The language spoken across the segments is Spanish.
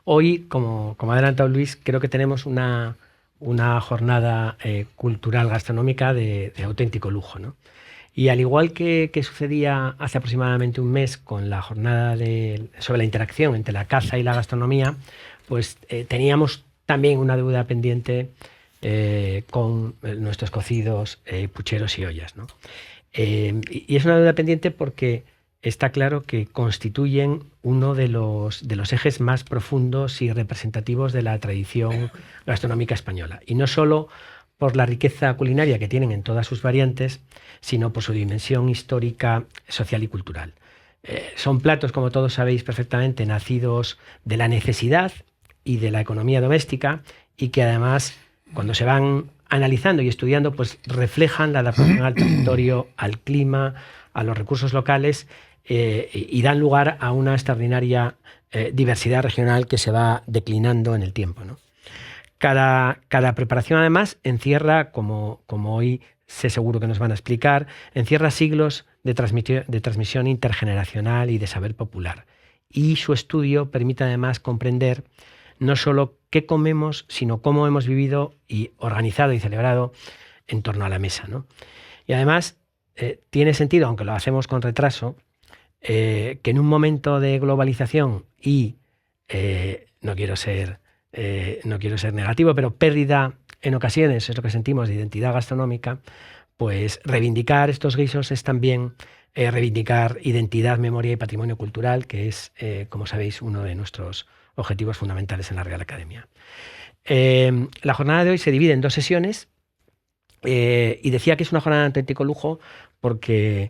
Hoy, como ha adelantado Luis, creo que tenemos una jornada cultural gastronómica de auténtico lujo, ¿no? Y al igual que sucedía hace aproximadamente un mes con la jornada sobre la interacción entre la caza y la gastronomía, pues teníamos también una deuda pendiente con nuestros cocidos, pucheros y ollas, ¿no? Y es una deuda pendiente porque está claro que constituyen uno de los ejes más profundos y representativos de la tradición gastronómica española. Y no solo por la riqueza culinaria que tienen en todas sus variantes, sino por su dimensión histórica, social y cultural. Son platos, como todos sabéis perfectamente, nacidos de la necesidad y de la economía doméstica y que además, cuando se van analizando y estudiando, pues reflejan la adaptación al territorio, al clima, a los recursos locales y dan lugar a una extraordinaria diversidad regional que se va declinando en el tiempo, ¿no? Cada preparación, además, encierra, como hoy sé seguro que nos van a explicar, encierra siglos de transmisión intergeneracional y de saber popular. Y su estudio permite además comprender no solo qué comemos, sino cómo hemos vivido y organizado y celebrado en torno a la mesa, ¿no? Y además tiene sentido, aunque lo hacemos con retraso, que en un momento de globalización y no quiero ser negativo, pero pérdida en ocasiones, es lo que sentimos, de identidad gastronómica, pues reivindicar estos guisos es también reivindicar identidad, memoria y patrimonio cultural, que es, como sabéis, uno de nuestros objetivos fundamentales en la Real Academia. La jornada de hoy se divide en dos sesiones y decía que es una jornada de auténtico lujo porque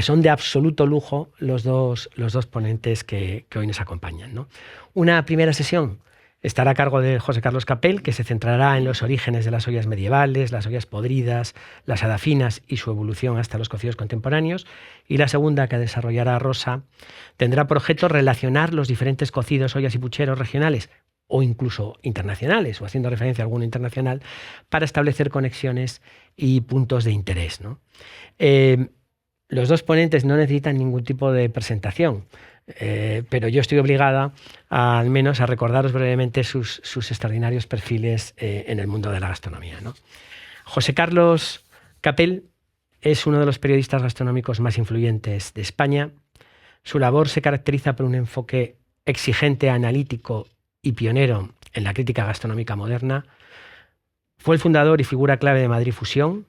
son de absoluto lujo los dos ponentes que hoy nos acompañan, ¿no? Una primera sesión estará a cargo de José Carlos Capel, que se centrará en los orígenes de las ollas medievales, las ollas podridas, las adafinas y su evolución hasta los cocidos contemporáneos. Y la segunda, que desarrollará Rosa, tendrá por objeto relacionar los diferentes cocidos, ollas y pucheros regionales o incluso internacionales, o haciendo referencia a alguno internacional, para establecer conexiones y puntos de interés, ¿no? Los dos ponentes no necesitan ningún tipo de presentación. Pero yo estoy obligada al menos a recordaros brevemente sus extraordinarios perfiles en el mundo de la gastronomía, ¿no? José Carlos Capel es uno de los periodistas gastronómicos más influyentes de España. Su labor se caracteriza por un enfoque exigente, analítico y pionero en la crítica gastronómica moderna. Fue el fundador y figura clave de Madrid Fusión,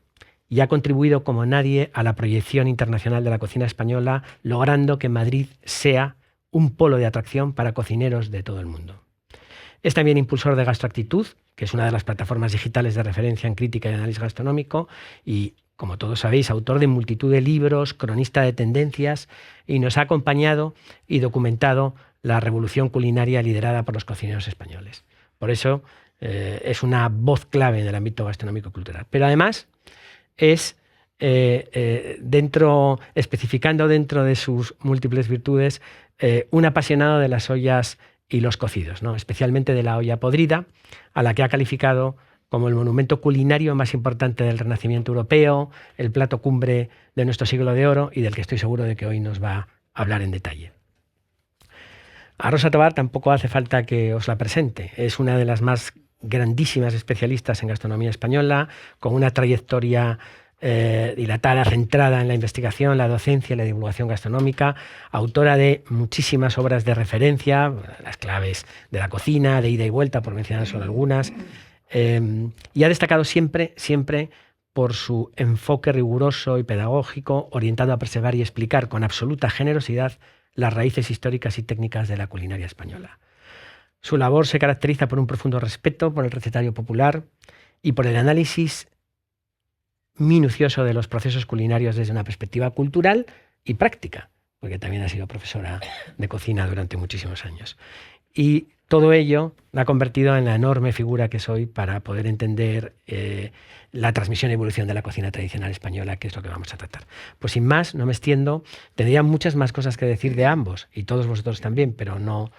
y ha contribuido como nadie a la proyección internacional de la cocina española, logrando que Madrid sea un polo de atracción para cocineros de todo el mundo. Es también impulsor de Gastroactitud, que es una de las plataformas digitales de referencia en crítica y análisis gastronómico, y, como todos sabéis, autor de multitud de libros, cronista de tendencias, y nos ha acompañado y documentado la revolución culinaria liderada por los cocineros españoles. Por eso es una voz clave en el ámbito gastronómico-cultural. Pero además es, especificando dentro de sus múltiples virtudes, un apasionado de las ollas y los cocidos, ¿no? Especialmente de la olla podrida, a la que ha calificado como el monumento culinario más importante del Renacimiento europeo, el plato cumbre de nuestro siglo de oro y del que estoy seguro de que hoy nos va a hablar en detalle. A Rosa Tobar tampoco hace falta que os la presente. Es una de las más grandísimas especialistas en gastronomía española, con una trayectoria dilatada, centrada en la investigación, la docencia y la divulgación gastronómica, autora de muchísimas obras de referencia, las claves de la cocina, de ida y vuelta, por mencionar solo algunas, y ha destacado siempre por su enfoque riguroso y pedagógico, orientado a preservar y explicar con absoluta generosidad las raíces históricas y técnicas de la culinaria española. Su labor se caracteriza por un profundo respeto por el recetario popular y por el análisis minucioso de los procesos culinarios desde una perspectiva cultural y práctica, porque también ha sido profesora de cocina durante muchísimos años. Y todo ello la ha convertido en la enorme figura que soy para poder entender la transmisión y evolución de la cocina tradicional española, que es lo que vamos a tratar. Pues sin más, no me extiendo, tendría muchas más cosas que decir de ambos, y todos vosotros también, pero no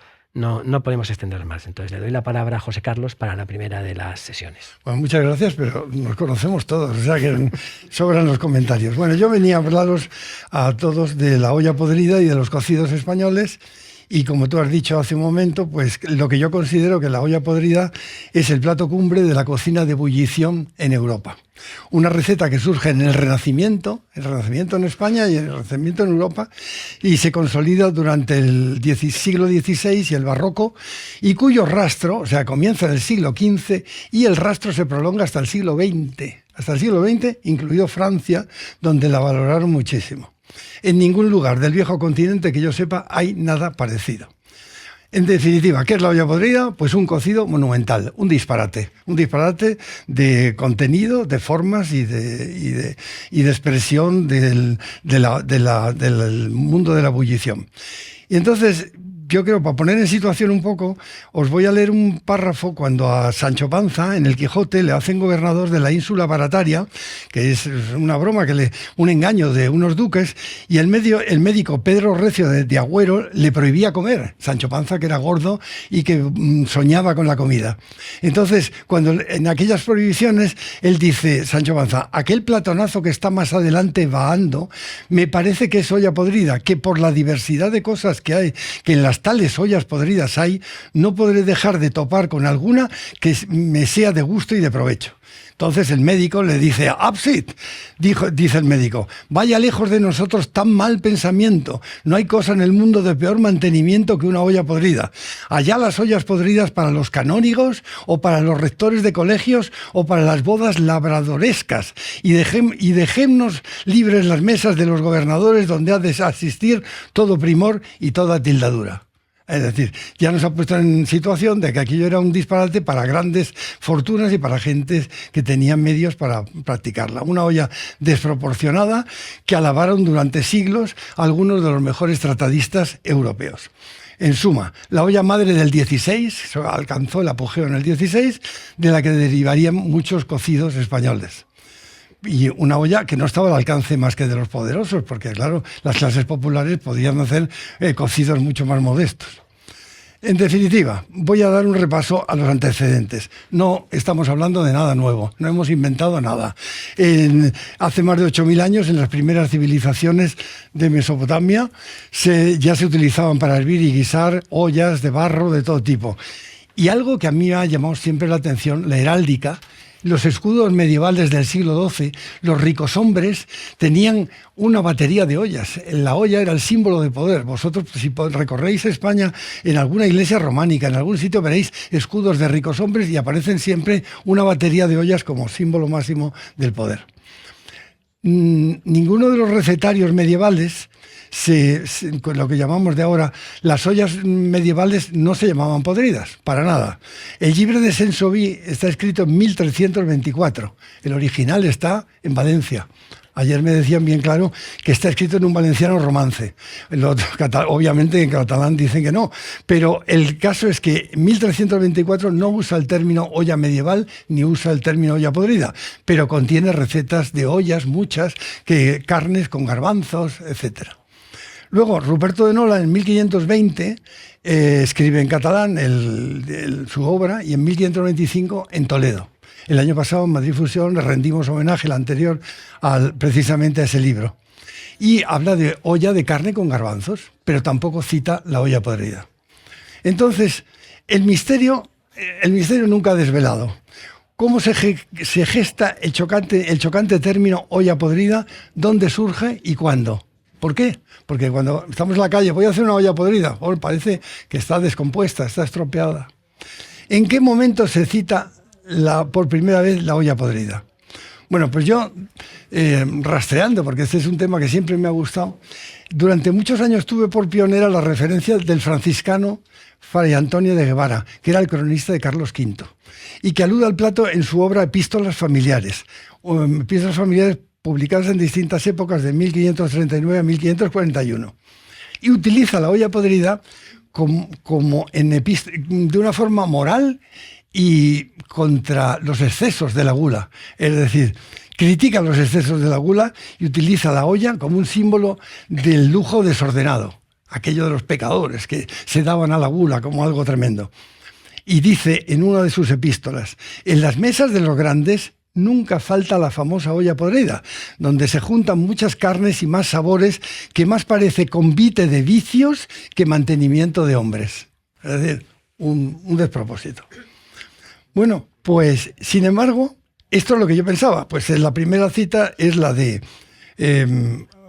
podemos extender más. Entonces le doy la palabra a José Carlos para la primera de las sesiones. Bueno, muchas gracias, pero nos conocemos todos, o sea que sobran los comentarios. Bueno, yo venía a hablaros a todos de la olla podrida y de los cocidos españoles Y como tú has dicho hace un momento, pues lo que yo considero que la olla podrida es el plato cumbre de la cocina de ebullición en Europa. Una receta que surge en el Renacimiento en España y el Renacimiento en Europa, y se consolida durante el siglo XVI y el Barroco, y cuyo rastro, o sea, comienza en el siglo XV y el rastro se prolonga hasta el siglo XX. Hasta el siglo XX, incluido Francia, donde la valoraron muchísimo. En ningún lugar del viejo continente que yo sepa hay nada parecido. En definitiva, ¿qué es la olla podrida? Pues un cocido monumental, un disparate de contenido, de formas y de expresión del mundo de la ebullición. Y entonces, yo creo, para poner en situación un poco, os voy a leer un párrafo cuando a Sancho Panza, en el Quijote, le hacen gobernador de la ínsula Barataria, que es una broma, un engaño de unos duques, y el médico Pedro Recio de Agüero le prohibía comer. Sancho Panza, que era gordo y que soñaba con la comida. Entonces, cuando en aquellas prohibiciones, él dice, Sancho Panza, aquel platonazo que está más adelante vaando, me parece que es olla podrida, que por la diversidad de cosas que hay, que en las tales ollas podridas hay, no podré dejar de topar con alguna que me sea de gusto y de provecho. Entonces el médico le dice, absit, dice el médico, vaya lejos de nosotros tan mal pensamiento, no hay cosa en el mundo de peor mantenimiento que una olla podrida. Allá las ollas podridas para los canónigos, o para los rectores de colegios, o para las bodas labradorescas, y dejémonos libres las mesas de los gobernadores, donde ha de asistir todo primor y toda tildadura. Es decir, ya nos ha puesto en situación de que aquello era un disparate para grandes fortunas y para gentes que tenían medios para practicarla. Una olla desproporcionada que alabaron durante siglos algunos de los mejores tratadistas europeos. En suma, la olla madre del XVI, alcanzó el apogeo en el XVI, de la que derivarían muchos cocidos españoles. Y una olla que no estaba al alcance más que de los poderosos, porque claro, las clases populares podían hacer cocidos mucho más modestos. En definitiva, voy a dar un repaso a los antecedentes. No estamos hablando de nada nuevo, no hemos inventado nada. Hace más de 8.000 años, en las primeras civilizaciones de Mesopotamia, ya se utilizaban para hervir y guisar ollas de barro de todo tipo. Y algo que a mí me ha llamado siempre la atención, la heráldica. Los escudos medievales del siglo XII, los ricos hombres tenían una batería de ollas. La olla era el símbolo de poder. Vosotros, si recorréis España, en alguna iglesia románica, en algún sitio veréis escudos de ricos hombres y aparecen siempre una batería de ollas como símbolo máximo del poder. Ninguno de los recetarios medievales, con lo que llamamos de ahora, las ollas medievales no se llamaban podridas, para nada. El Llibre de Sensoví está escrito en 1324, el original está en Valencia. Ayer me decían bien claro que está escrito en un valenciano romance. Obviamente en catalán dicen que no, pero el caso es que 1324 no usa el término olla medieval ni usa el término olla podrida, pero contiene recetas de ollas, muchas, carnes con garbanzos, etcétera. Luego, Ruperto de Nola, en 1520, escribe en catalán su obra, y en 1525 en Toledo. El año pasado en Madrid Fusión le rendimos homenaje, el anterior, precisamente a ese libro. Y habla de olla de carne con garbanzos, pero tampoco cita la olla podrida. Entonces, el misterio nunca desvelado. ¿Cómo se gesta el chocante término olla podrida? ¿Dónde surge y cuándo? ¿Por qué? Porque cuando estamos en la calle, voy a hacer una olla podrida, parece que está descompuesta, está estropeada. ¿En qué momento se cita por primera vez la olla podrida? Bueno, pues yo, rastreando, porque este es un tema que siempre me ha gustado, durante muchos años tuve por pionera la referencia del franciscano Fray Antonio de Guevara, que era el cronista de Carlos V, y que alude al plato en su obra Epístolas familiares. Epístolas familiares publicadas en distintas épocas, de 1539 a 1541. Y utiliza la olla podrida de una forma moral y contra los excesos de la gula. Es decir, critica los excesos de la gula y utiliza la olla como un símbolo del lujo desordenado, aquello de los pecadores que se daban a la gula como algo tremendo. Y dice en una de sus epístolas, en las mesas de los grandes nunca falta la famosa olla podrida, donde se juntan muchas carnes y más sabores que más parece convite de vicios que mantenimiento de hombres. Es decir, un despropósito. Bueno, pues, sin embargo, esto es lo que yo pensaba. Pues la primera cita es la de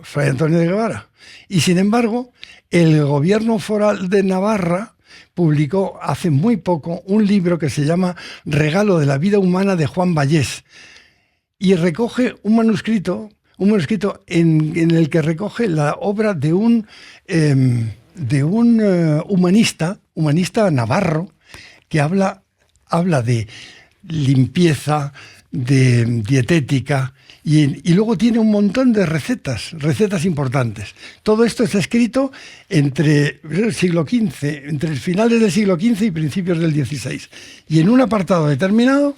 Fray Antonio de Guevara. Y, sin embargo, el gobierno foral de Navarra publicó hace muy poco un libro que se llama Regalo de la vida humana de Juan Vallés y recoge un manuscrito en el que recoge la obra de un humanista navarro que habla de limpieza, de dietética, y luego tiene un montón de recetas importantes. Todo esto está escrito entre el siglo XV, entre finales del siglo XV y principios del XVI. Y en un apartado determinado,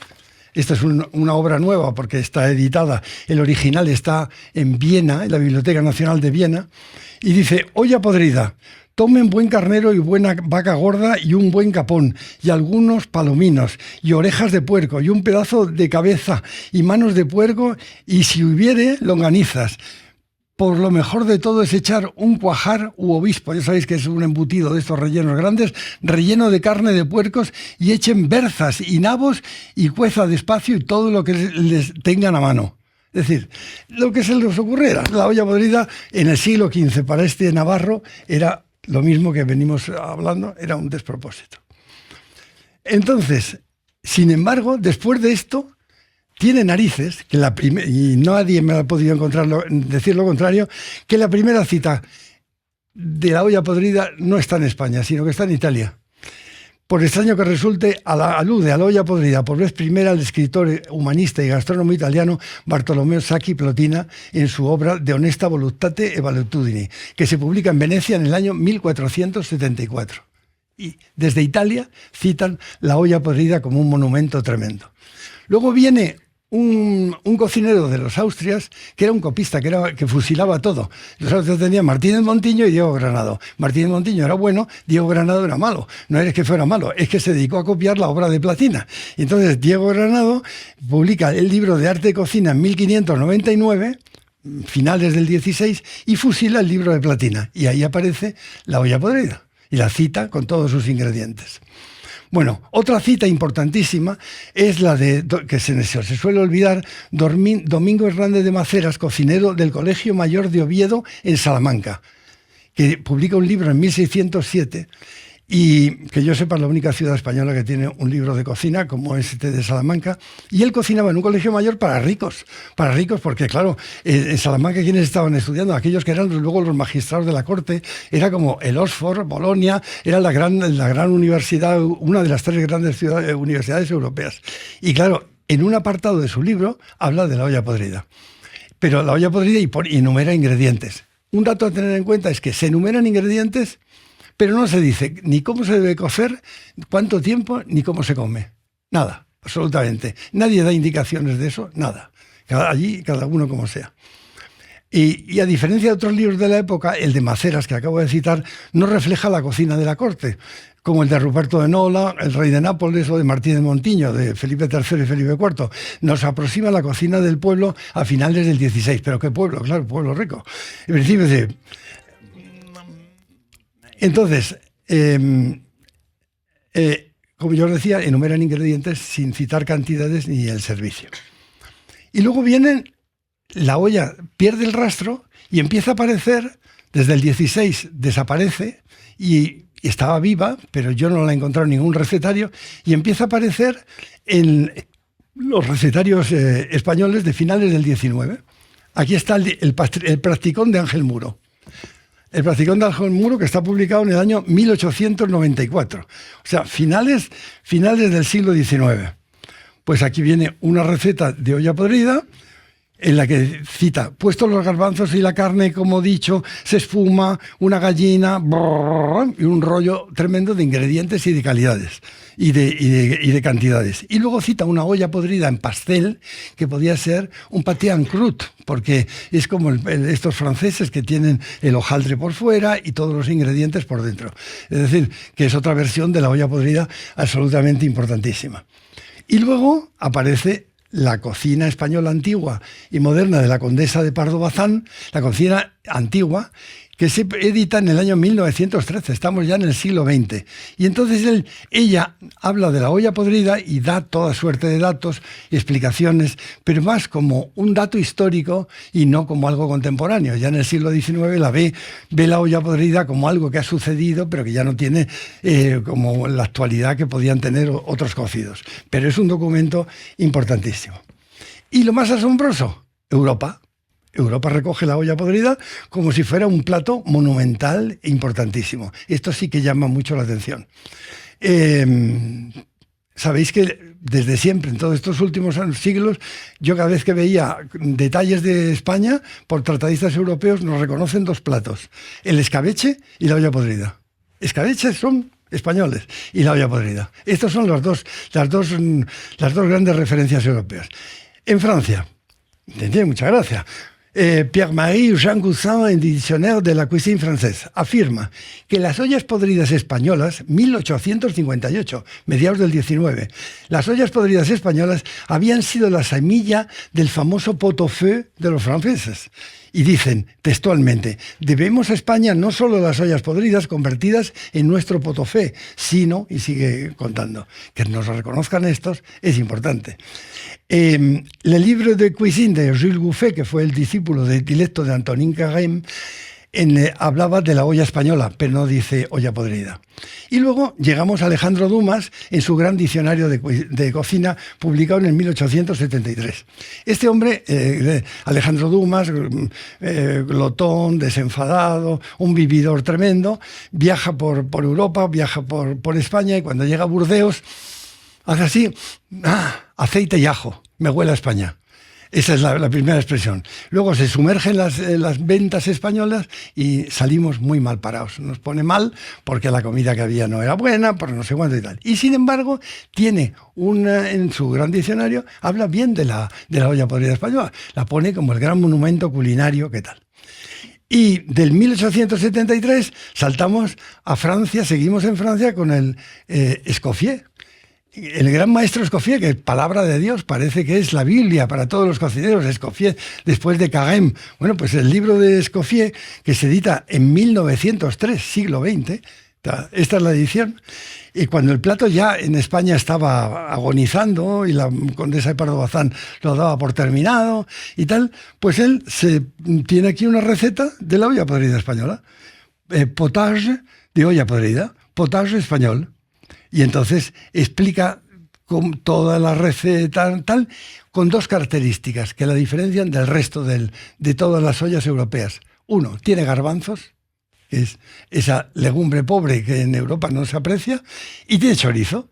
esta es una obra nueva porque está editada, el original está en Viena, en la Biblioteca Nacional de Viena, y dice: olla podrida. Tomen buen carnero y buena vaca gorda y un buen capón, y algunos palominos, y orejas de puerco, y un pedazo de cabeza, y manos de puerco, y si hubiere, longanizas. Por lo mejor de todo es echar un cuajar u obispo, ya sabéis que es un embutido de estos rellenos grandes, relleno de carne de puercos, y echen berzas y nabos, y cueza despacio y todo lo que les tengan a mano. Es decir, lo que se les ocurriera. La olla podrida en el siglo XV para este navarro era lo mismo que venimos hablando, era un despropósito. Entonces, sin embargo, después de esto, tiene narices, y nadie me ha podido decir lo contrario, que la primera cita de la olla podrida no está en España, sino que está en Italia. Por extraño que resulte, alude a la olla podrida por vez primera el escritor, humanista y gastrónomo italiano Bartolomeo Sacchi Plotina en su obra De honesta voluptate e valetudini, que se publica en Venecia en el año 1474. Y desde Italia citan la olla podrida como un monumento tremendo. Luego viene un cocinero de los Austrias, que era un copista, que fusilaba todo. Los Austrias tenían Martínez Montiño y Diego Granado. Martínez Montiño era bueno, Diego Granado era malo. No es que fuera malo, es que se dedicó a copiar la obra de Platina. Y entonces Diego Granado publica el libro de arte de cocina en 1599, finales del 16, y fusila el libro de Platina. Y ahí aparece la olla podrida y la cita con todos sus ingredientes. Bueno, otra cita importantísima es la de, que se suele olvidar, Domingo Hernández de Maceras, cocinero del Colegio Mayor de Oviedo en Salamanca, que publica un libro en 1607 y que yo sepa es la única ciudad española que tiene un libro de cocina como este de Salamanca, y él cocinaba en un colegio mayor para ricos porque claro, en Salamanca ¿quiénes estaban estudiando? Aquellos que eran luego los magistrados de la corte, era como el Oxford, Bolonia, era la gran universidad, una de las tres grandes universidades europeas, y claro, en un apartado de su libro habla de la olla podrida, pero la olla podrida y enumera ingredientes. Un dato a tener en cuenta es que se enumeran ingredientes, pero no se dice ni cómo se debe cocer, cuánto tiempo, ni cómo se come. Nada, absolutamente. Nadie da indicaciones de eso, nada. Allí, cada uno como sea. Y a diferencia de otros libros de la época, el de Maceras, que acabo de citar, no refleja la cocina de la corte, como el de Ruperto de Nola, el rey de Nápoles, o de Martínez Montiño, de Felipe III y Felipe IV. Nos aproxima la cocina del pueblo a finales del XVI. ¿Pero qué pueblo? Claro, pueblo rico. En principio, entonces, como yo os decía, enumeran ingredientes sin citar cantidades ni el servicio. Y luego la olla pierde el rastro y empieza a aparecer, desde el 16 desaparece y estaba viva, pero yo no la he encontrado en ningún recetario, y empieza a aparecer en los recetarios españoles de finales del 19. Aquí está el practicón de Ángel Muro. El practicón de Ángel Muro, que está publicado en el año 1894. O sea, finales del siglo XIX. Pues aquí viene una receta de olla podrida en la que cita: puestos los garbanzos y la carne, como dicho, se espuma una gallina, y un rollo tremendo de ingredientes y de calidades y de cantidades. Y luego cita una olla podrida en pastel, que podía ser un pâté en croûte, porque es como estos franceses que tienen el hojaldre por fuera y todos los ingredientes por dentro. Es decir, que es otra versión de la olla podrida absolutamente importantísima. Y luego aparece la cocina española antigua y moderna de la Condesa de Pardo Bazán, la cocina antigua, que se edita en el año 1913, estamos ya en el siglo XX. Y entonces ella habla de la olla podrida y da toda suerte de datos y explicaciones, pero más como un dato histórico y no como algo contemporáneo. Ya en el siglo XIX ve la olla podrida como algo que ha sucedido, pero que ya no tiene como la actualidad que podían tener otros cocidos. Pero es un documento importantísimo. Y lo más asombroso, Europa. Europa recoge la olla podrida como si fuera un plato monumental e importantísimo. Esto sí que llama mucho la atención. Sabéis que desde siempre, en todos estos últimos siglos, yo cada vez que veía detalles de España por tratadistas europeos nos reconocen dos platos, el escabeche y la olla podrida. Escabeches son españoles y la olla podrida. Estos son las dos grandes referencias europeas. En Francia, tiene mucha gracia. Pierre-Marie Jean Cousin, en Dictionnaire de la Cuisine Française, afirma que las ollas podridas españolas, 1858, mediados del 19, las ollas podridas españolas habían sido la semilla del famoso pot-au-feu de los franceses. Y dicen textualmente, debemos a España no solo las ollas podridas convertidas en nuestro pot-au-feu, sino, y sigue contando, que nos reconozcan estos es importante. El libro de cuisine de Jules Gouffet, que fue el discípulo directo de Antonin Carême, hablaba de la olla española, pero no dice olla podrida. Y luego llegamos a Alejandro Dumas en su gran diccionario de cocina, publicado en 1873. Este hombre, Alejandro Dumas, glotón, desenfadado, un vividor tremendo, viaja por Europa, viaja por España, y cuando llega a Burdeos, hace así, aceite y ajo, me huele a España. Esa es la primera expresión. Luego se sumergen las ventas españolas y salimos muy mal parados. Nos pone mal porque la comida que había no era buena, por no sé cuánto y tal. Y sin embargo, tiene en su gran diccionario, habla bien de la olla podrida española. La pone como el gran monumento culinario, ¿qué tal? Y del 1873 saltamos a Francia, seguimos en Francia con el Escoffier. El gran maestro Escoffier, que es palabra de Dios, parece que es la Biblia para todos los cocineros, Escoffier, después de Carême. Bueno, pues el libro de Escoffier, que se edita en 1903, siglo XX, esta es la edición, y cuando el plato ya en España estaba agonizando y la condesa de Pardo Bazán lo daba por terminado y tal, pues él tiene aquí una receta de la olla podrida española. Potage de olla podrida, potage español. Y entonces explica con toda la receta tal, con dos características que la diferencian del resto de todas las ollas europeas. Uno, tiene garbanzos, que es esa legumbre pobre que en Europa no se aprecia, y tiene chorizo.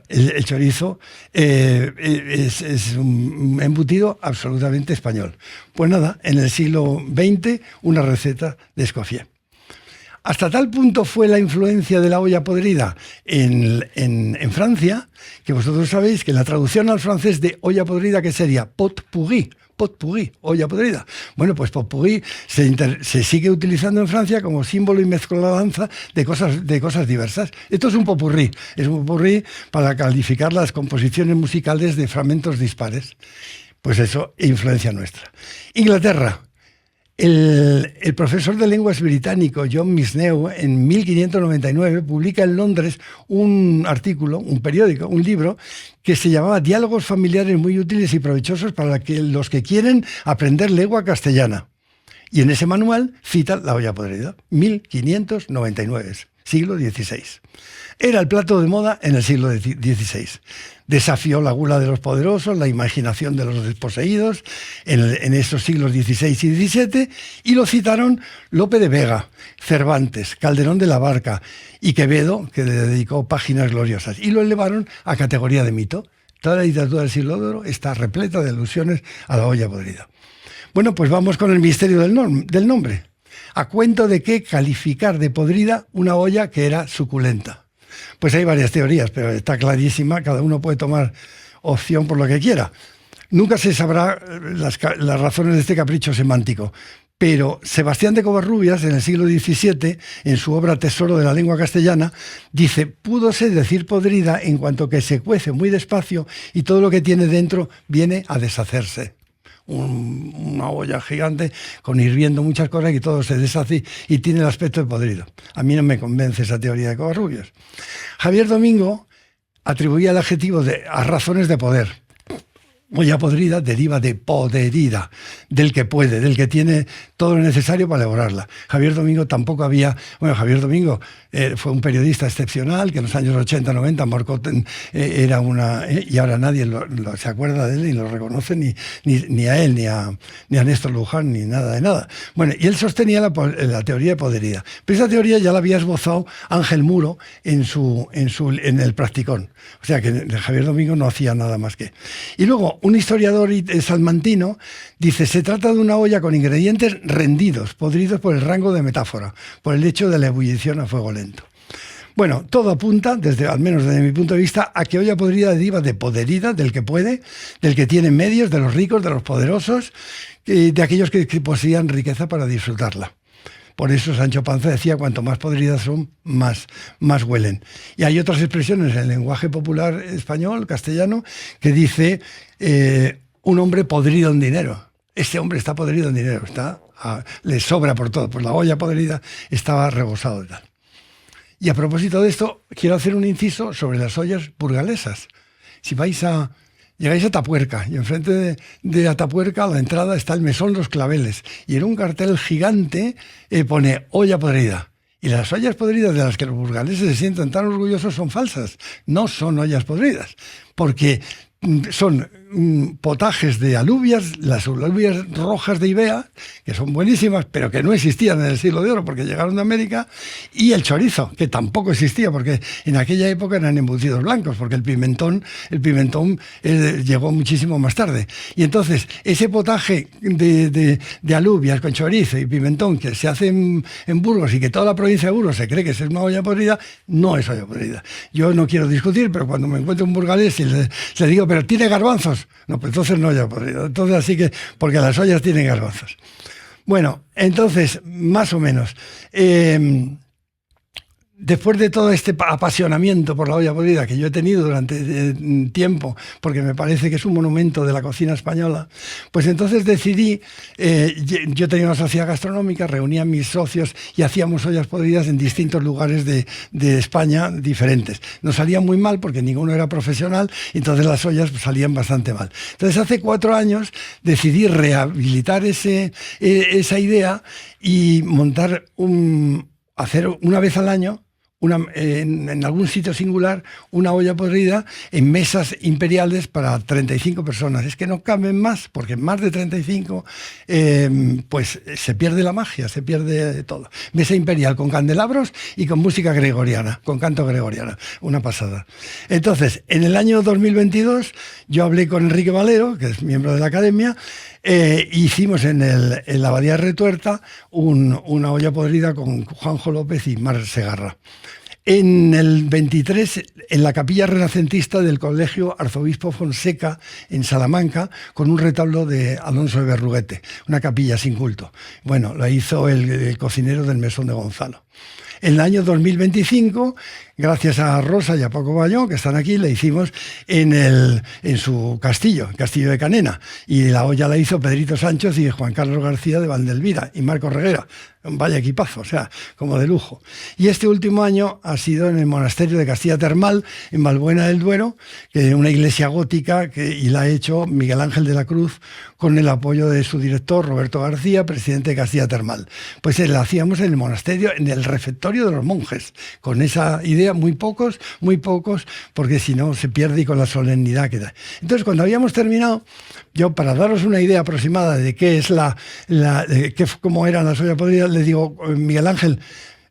El chorizo es un embutido absolutamente español. Pues nada, en el siglo XX, una receta de Escoffier. Hasta tal punto fue la influencia de la olla podrida en Francia, que vosotros sabéis que la traducción al francés de olla podrida, ¿qué sería? Pot-pourri, olla podrida. Bueno, pues pot-pourri se sigue utilizando en Francia como símbolo y mezcolanza de cosas diversas. Esto es un pot-pourri para calificar las composiciones musicales de fragmentos dispares. Pues eso, influencia nuestra. Inglaterra. El profesor de lenguas británico John Misneu, en 1599, publica en Londres un artículo, un periódico, un libro, que se llamaba Diálogos familiares muy útiles y provechosos para los que quieren aprender lengua castellana. Y en ese manual cita la olla podrida, 1599, siglo XVI. Era el plato de moda en el siglo XVI. Desafió la gula de los poderosos, la imaginación de los desposeídos en esos siglos XVI y XVII, y lo citaron Lope de Vega, Cervantes, Calderón de la Barca y Quevedo, que le dedicó páginas gloriosas, y lo elevaron a categoría de mito. Toda la literatura del siglo de oro está repleta de alusiones a la olla podrida. Bueno, pues vamos con el misterio del nombre. ¿A cuento de qué calificar de podrida una olla que era suculenta? Pues hay varias teorías, pero está clarísima, cada uno puede tomar opción por lo que quiera. Nunca se sabrá las razones de este capricho semántico, Pero Sebastián de Covarrubias, en el siglo XVII, en su obra Tesoro de la lengua castellana, dice: púdose decir podrida en cuanto que se cuece muy despacio y todo lo que tiene dentro viene a deshacerse. Una olla gigante con hirviendo muchas cosas y todo se deshace y tiene el aspecto de podrido. A mí no me convence esa teoría de Covarrubias. Javier Domingo atribuía el adjetivo a razones de poder. Olla podrida deriva de poderida, del que puede, del que tiene todo lo necesario para elaborarla. Javier Domingo tampoco había... Bueno, Javier Domingo fue un periodista excepcional que en los años 80-90 marcó... era una... y ahora nadie se acuerda de él y lo reconoce, ni a él, ni a Néstor Luján, ni nada de nada. Bueno, y él sostenía la teoría de poderida. Pero esa teoría ya la había esbozado Ángel Muro en el Practicón. O sea que Javier Domingo no hacía nada más que... Y luego, un historiador salmantino dice: se trata de una olla con ingredientes rendidos, podridos por el rango de metáfora, por el hecho de la ebullición a fuego lento. Bueno, todo apunta, al menos desde mi punto de vista, a que olla podrida deriva de poderida, del que puede, del que tiene medios, de los ricos, de los poderosos, de aquellos que poseían riqueza para disfrutarla. Por eso Sancho Panza decía: cuanto más podridas son, más huelen. Y hay otras expresiones en el lenguaje popular español, castellano, que dice un hombre podrido en dinero. Este hombre está podrido en dinero, le sobra por todo. Pues la olla podrida estaba rebosado de tal. Y a propósito de esto, quiero hacer un inciso sobre las ollas burgalesas. Si llegáis a Atapuerca, y enfrente de Atapuerca, a la entrada, está el Mesón Los Claveles, y en un cartel gigante pone olla podrida. Y las ollas podridas de las que los burgaleses se sienten tan orgullosos son falsas. No son ollas podridas, porque son potajes de alubias, las alubias rojas de Ibea, que son buenísimas, pero que no existían en el siglo de oro porque llegaron de América, y el chorizo, que tampoco existía porque en aquella época eran embutidos blancos, porque el pimentón llegó muchísimo más tarde. Y entonces ese potaje de alubias con chorizo y pimentón que se hace en Burgos y que toda la provincia de Burgos se cree que es una olla podrida, no es olla podrida. Yo no quiero discutir, pero cuando me encuentro un burgalés y le digo: pero ¿tiene garbanzos? No, pues entonces no olla podrida. Entonces así que, porque las ollas tienen garbanzos. Bueno, entonces, más o menos, después de todo este apasionamiento por la olla podrida que yo he tenido durante tiempo, porque me parece que es un monumento de la cocina española, pues entonces decidí, yo tenía una sociedad gastronómica, reunía a mis socios y hacíamos ollas podridas en distintos lugares de España diferentes. Nos salían muy mal porque ninguno era profesional, entonces las ollas salían bastante mal. Entonces hace 4 años decidí rehabilitar esa idea y hacer una vez al año, en algún sitio singular, una olla podrida en mesas imperiales para 35 personas. Es que no caben más, porque más de 35 pues se pierde la magia, se pierde todo. Mesa imperial con candelabros y con música gregoriana, con canto gregoriano. Una pasada. Entonces, en el año 2022 yo hablé con Enrique Valero, que es miembro de la Academia. Hicimos en la Abadía de Retuerta una olla podrida con Juanjo López y Mar Segarra. En el 23, en la capilla renacentista del Colegio Arzobispo Fonseca, en Salamanca, con un retablo de Alonso de Berruguete, una capilla sin culto. Bueno, la hizo el cocinero del Mesón de Gonzalo. En el año 2025, gracias a Rosa y a Paco Bayón, que están aquí, le hicimos en su castillo, el Castillo de Canena. Y la olla la hizo Pedrito Sánchez y Juan Carlos García de Valdelvira y Marco Reguera. Vaya equipazo, o sea, como de lujo. Y este último año ha sido en el monasterio de Castilla Termal, en Valbuena del Duero, que es una iglesia gótica y la ha hecho Miguel Ángel de la Cruz con el apoyo de su director, Roberto García, presidente de Castilla Termal. Pues la hacíamos en el monasterio, en el refectorio de los monjes, con esa idea, muy pocos, porque si no se pierde y con la solemnidad que da. Entonces, cuando habíamos terminado, yo, para daros una idea aproximada de qué es cómo eran las ollas podridas, le digo: Miguel Ángel,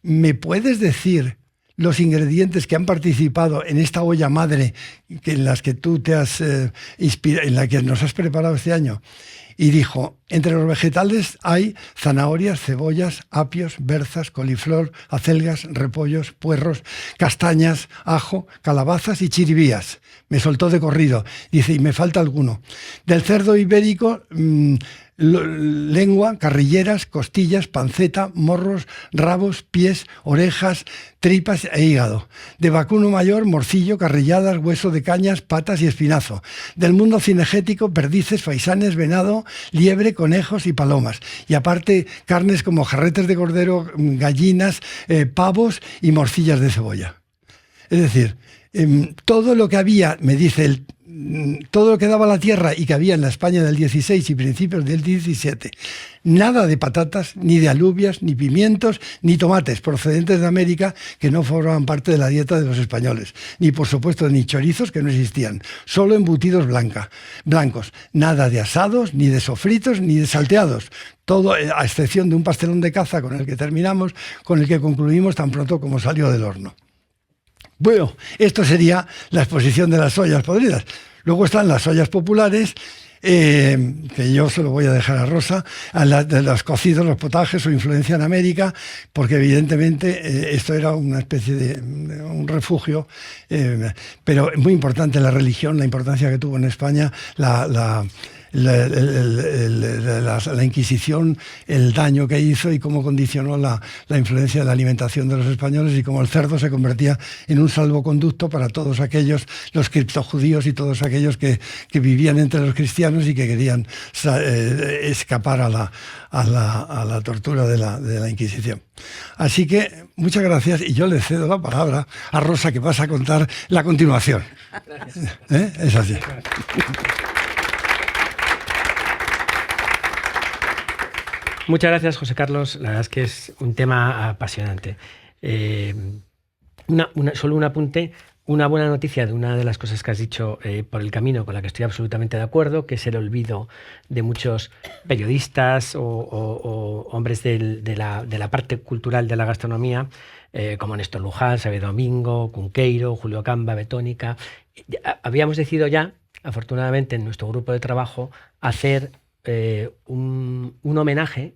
¿me puedes decir los ingredientes que han participado en esta olla madre en las que tú te has inspirado, en la que nos has preparado este año? Y dijo: entre los vegetales hay zanahorias, cebollas, apios, berzas, coliflor, acelgas, repollos, puerros, castañas, ajo, calabazas y chiribías. Me soltó de corrido. Dice: y me falta alguno. Del cerdo ibérico lengua, carrilleras, costillas, panceta, morros, rabos, pies, orejas, tripas e hígado. De vacuno mayor, morcillo, carrilladas, hueso de cañas, patas y espinazo. Del mundo cinegético, perdices, faisanes, venado, liebre, conejos y palomas. Y aparte, carnes como jarretes de cordero, gallinas, pavos y morcillas de cebolla. Es decir, todo lo que había, me dice todo lo que daba la tierra y que había en la España del 16 y principios del 17. Nada de patatas, ni de alubias, ni pimientos, ni tomates procedentes de América que no formaban parte de la dieta de los españoles. Ni, por supuesto, ni chorizos que no existían. Solo embutidos blancos. Nada de asados, ni de sofritos, ni de salteados. Todo, a excepción de un pastelón de caza con el que terminamos, con el que concluimos tan pronto como salió del horno. Bueno, esto sería la exposición de las ollas podridas. Luego están las ollas populares, que yo se lo voy a dejar a Rosa, de los cocidos, los potajes, su influencia en América, porque evidentemente esto era una especie de un refugio, pero muy importante la religión, la importancia que tuvo en España, la Inquisición, el daño que hizo y cómo condicionó la influencia de la alimentación de los españoles y cómo el cerdo se convertía en un salvoconducto para todos aquellos, los criptojudíos y todos aquellos que vivían entre los cristianos y que querían escapar a la tortura de la Inquisición. Así que muchas gracias y yo le cedo la palabra a Rosa, que vas a contar la continuación. Gracias. Es así. Muchas gracias, José Carlos. La verdad es que es un tema apasionante. Solo un apunte. Una buena noticia de una de las cosas que has dicho por el camino, con la que estoy absolutamente de acuerdo, que es el olvido de muchos periodistas o hombres de la parte cultural de la gastronomía, como Néstor Luján, Xavier Domingo, Cunqueiro, Julio Camba, Betónica. Habíamos decidido ya, afortunadamente, en nuestro grupo de trabajo, hacer un homenaje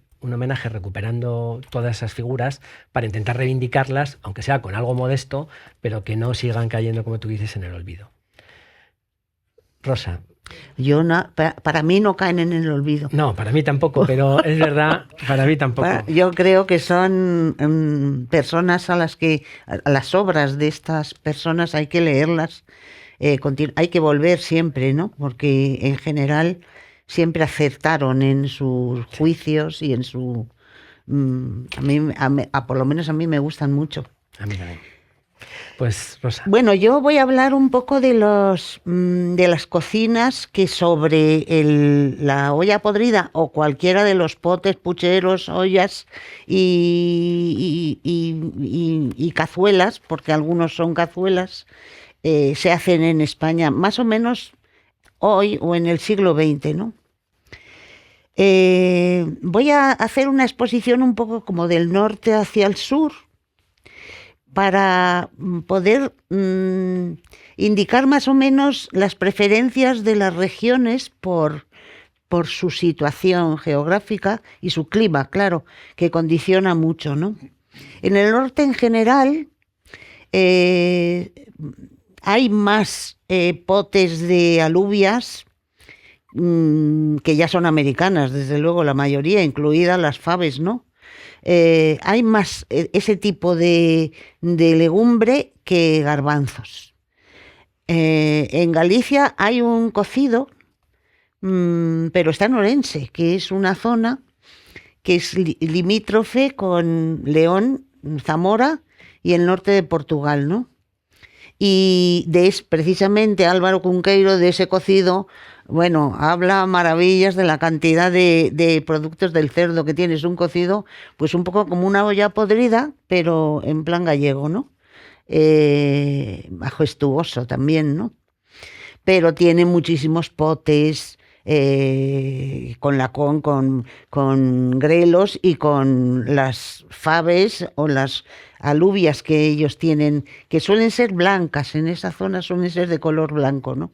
recuperando todas esas figuras para intentar reivindicarlas, aunque sea con algo modesto, pero que no sigan cayendo, como tú dices, en el olvido. Rosa. Para mí no caen en el olvido. No, para mí tampoco, pero es verdad, para mí tampoco. Yo creo que son personas a las obras de estas personas hay que leerlas, hay que volver siempre, ¿no? Porque en general siempre acertaron en sus juicios y en su... por lo menos a mí me gustan mucho. A mí también. Pues, Rosa. Bueno, yo voy a hablar un poco de las cocinas que sobre la olla podrida o cualquiera de los potes, pucheros, ollas y cazuelas, porque algunos son cazuelas, se hacen en España más o menos hoy o en el siglo XX, ¿no? Voy a hacer una exposición un poco como del norte hacia el sur para poder indicar más o menos las preferencias de las regiones por su situación geográfica y su clima, claro, que condiciona mucho, ¿no? En el norte en general hay más potes de alubias que ya son americanas, desde luego la mayoría, incluidas las faves, ¿no? Hay más ese tipo de legumbre que garbanzos. En Galicia hay un cocido, pero está en Orense, que es una zona que es limítrofe con León, Zamora y el norte de Portugal, ¿no? Y precisamente Álvaro Cunqueiro, de ese cocido, bueno, habla maravillas de la cantidad de productos del cerdo que tiene. Es un cocido, pues un poco como una olla podrida, pero en plan gallego, ¿no? Majestuoso también, ¿no? Pero tiene muchísimos potes, con grelos y con las faves o las alubias que ellos tienen, que suelen ser blancas, en esa zona suelen ser de color blanco, ¿no?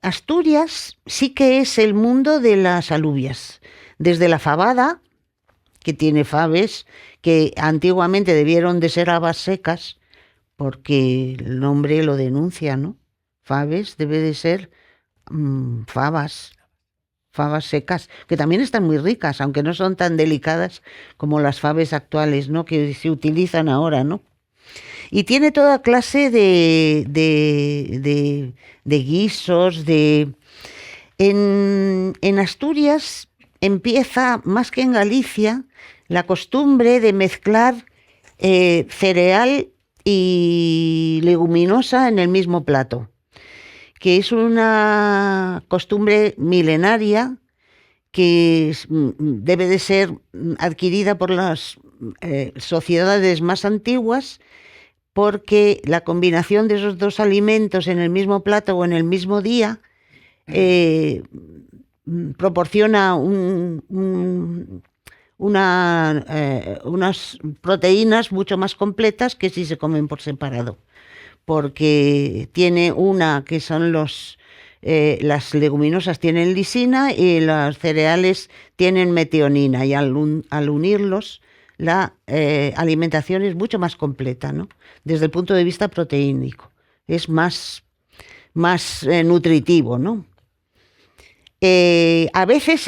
Asturias sí que es el mundo de las alubias, desde la fabada, que tiene faves, que antiguamente debieron de ser habas secas, porque el nombre lo denuncia, ¿no? Faves debe de ser fabas secas, que también están muy ricas, aunque no son tan delicadas como las fabes actuales, ¿no? Que se utilizan ahora, ¿no? Y tiene toda clase de guisos, En Asturias empieza, más que en Galicia, la costumbre de mezclar cereal y leguminosa en el mismo plato, que es una costumbre milenaria que debe de ser adquirida por las sociedades más antiguas, porque la combinación de esos dos alimentos en el mismo plato o en el mismo día proporciona unas proteínas mucho más completas que si se comen por separado, porque tiene una que son las leguminosas tienen lisina y los cereales tienen metionina, y al unirlos la alimentación es mucho más completa, ¿no? Desde el punto de vista proteínico. Es más nutritivo, ¿no? A veces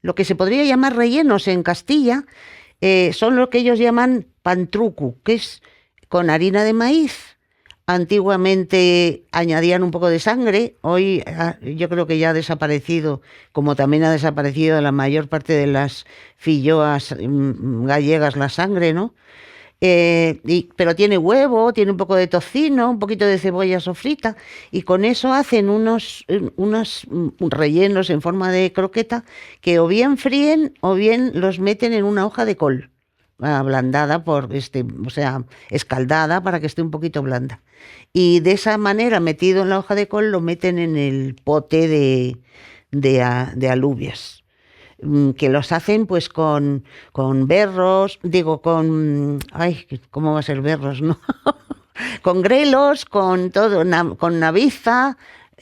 lo que se podría llamar rellenos en Castilla son lo que ellos llaman pantrucu, que es con harina de maíz. Antiguamente añadían un poco de sangre, hoy yo creo que ya ha desaparecido, como también ha desaparecido la mayor parte de las filloas gallegas la sangre, ¿no? Pero tiene huevo, tiene un poco de tocino, un poquito de cebolla sofrita, y con eso hacen unos rellenos en forma de croqueta que o bien fríen o bien los meten en una hoja de col, ablandada o sea, escaldada para que esté un poquito blanda. Y de esa manera, metido en la hoja de col, lo meten en el pote de alubias, que los hacen pues con berros, ay, ¿cómo va a ser berros, no? Con grelos, con todo, con naviza,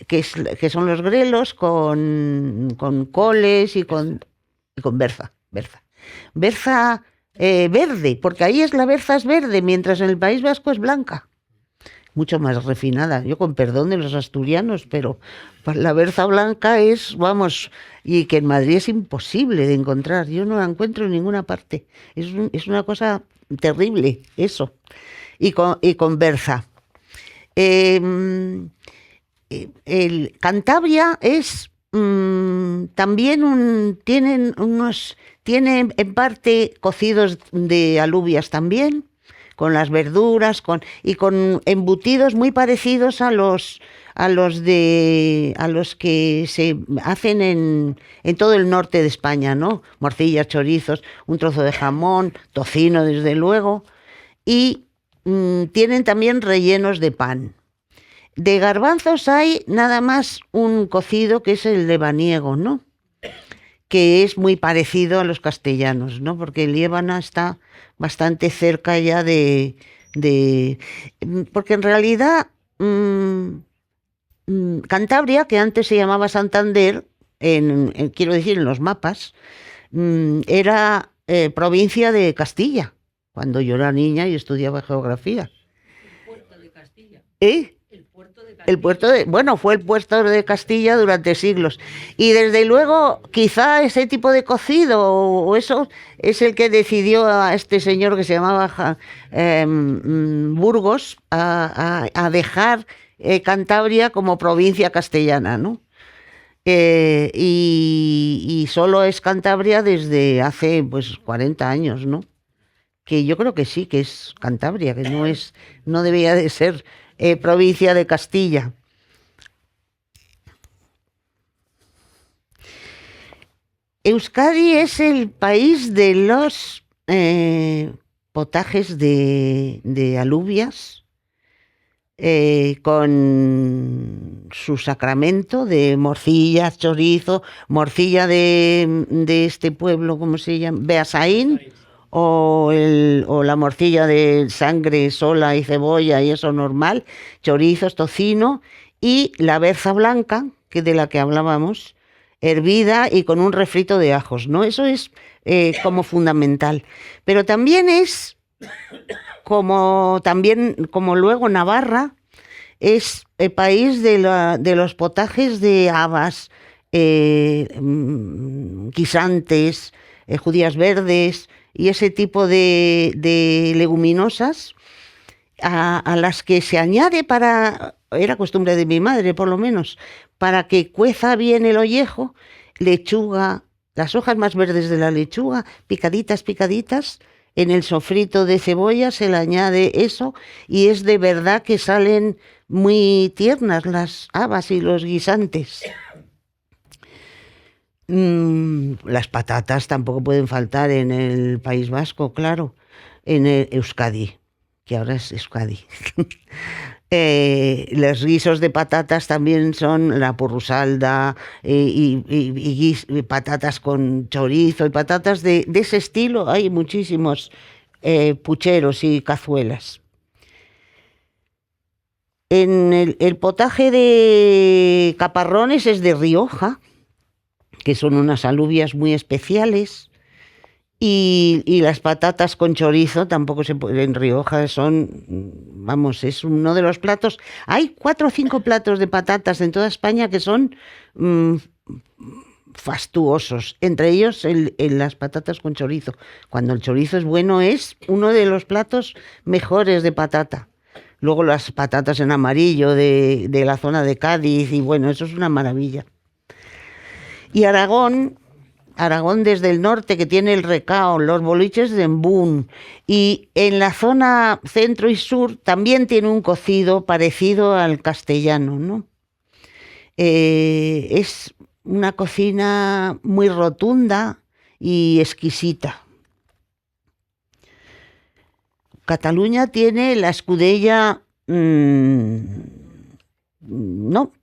que son los grelos, con coles y con berza. Berza verde, porque ahí la berza es verde, mientras en el País Vasco es blanca. Mucho más refinada, yo con perdón de los asturianos, pero la berza blanca es, vamos, y que en Madrid es imposible de encontrar, yo no la encuentro en ninguna parte, es una cosa terrible eso, y con berza. Cantabria es también tiene en parte cocidos de alubias también, con las verduras, y con embutidos muy parecidos a los que se hacen en todo el norte de España, ¿no? Morcillas, chorizos, un trozo de jamón, tocino, desde luego, y tienen también rellenos de pan. De garbanzos hay nada más un cocido que es el lebaniego, ¿no? Que es muy parecido a los castellanos, ¿no? Porque Liébana está bastante cerca ya porque en realidad Cantabria, que antes se llamaba Santander, quiero decir en los mapas, era provincia de Castilla, cuando yo era niña y estudiaba geografía. ¿El puerto de Castilla? ¿Eh? Fue el puerto de Castilla durante siglos. Y desde luego, quizá ese tipo de cocido o eso es el que decidió a este señor que se llamaba Burgos a dejar Cantabria como provincia castellana, ¿no? Y solo es Cantabria desde hace 40 años, ¿no? Que yo creo que sí, que es Cantabria, que no debía de ser provincia de Castilla. Euskadi es el país de los potajes de alubias, con su sacramento de morcilla, chorizo, morcilla de este pueblo, ¿cómo se llama? Beasaín. O la morcilla de sangre sola y cebolla y eso normal, chorizos, tocino, y la berza blanca, de la que hablábamos, hervida y con un refrito de ajos, ¿no? Eso es como fundamental. Pero también es como luego Navarra, es el país de los potajes de habas, guisantes, judías verdes y ese tipo de leguminosas a las que se añade era costumbre de mi madre por lo menos, para que cueza bien el ollejo, lechuga, las hojas más verdes de la lechuga, picaditas, picaditas, en el sofrito de cebolla se le añade eso y es de verdad que salen muy tiernas las habas y los guisantes. Las patatas tampoco pueden faltar en el País Vasco, claro, en el Euskadi, que ahora es Euskadi. Los guisos de patatas también son la porrusalda y patatas con chorizo y patatas de ese estilo. Hay muchísimos pucheros y cazuelas. En el potaje de caparrones es de Rioja, que son unas alubias muy especiales. Y las patatas con chorizo tampoco se pueden, en Rioja son, vamos, es uno de los platos. Hay 4 o 5 platos de patatas en toda España que son fastuosos, entre ellos las patatas con chorizo. Cuando el chorizo es bueno es uno de los platos mejores de patata. Luego las patatas en amarillo de la zona de Cádiz y bueno, eso es una maravilla. Y Aragón desde el norte, que tiene el recao, los boliches de embún, y en la zona centro y sur también tiene un cocido parecido al castellano, ¿no? Es una cocina muy rotunda y exquisita. Cataluña tiene la escudella, no,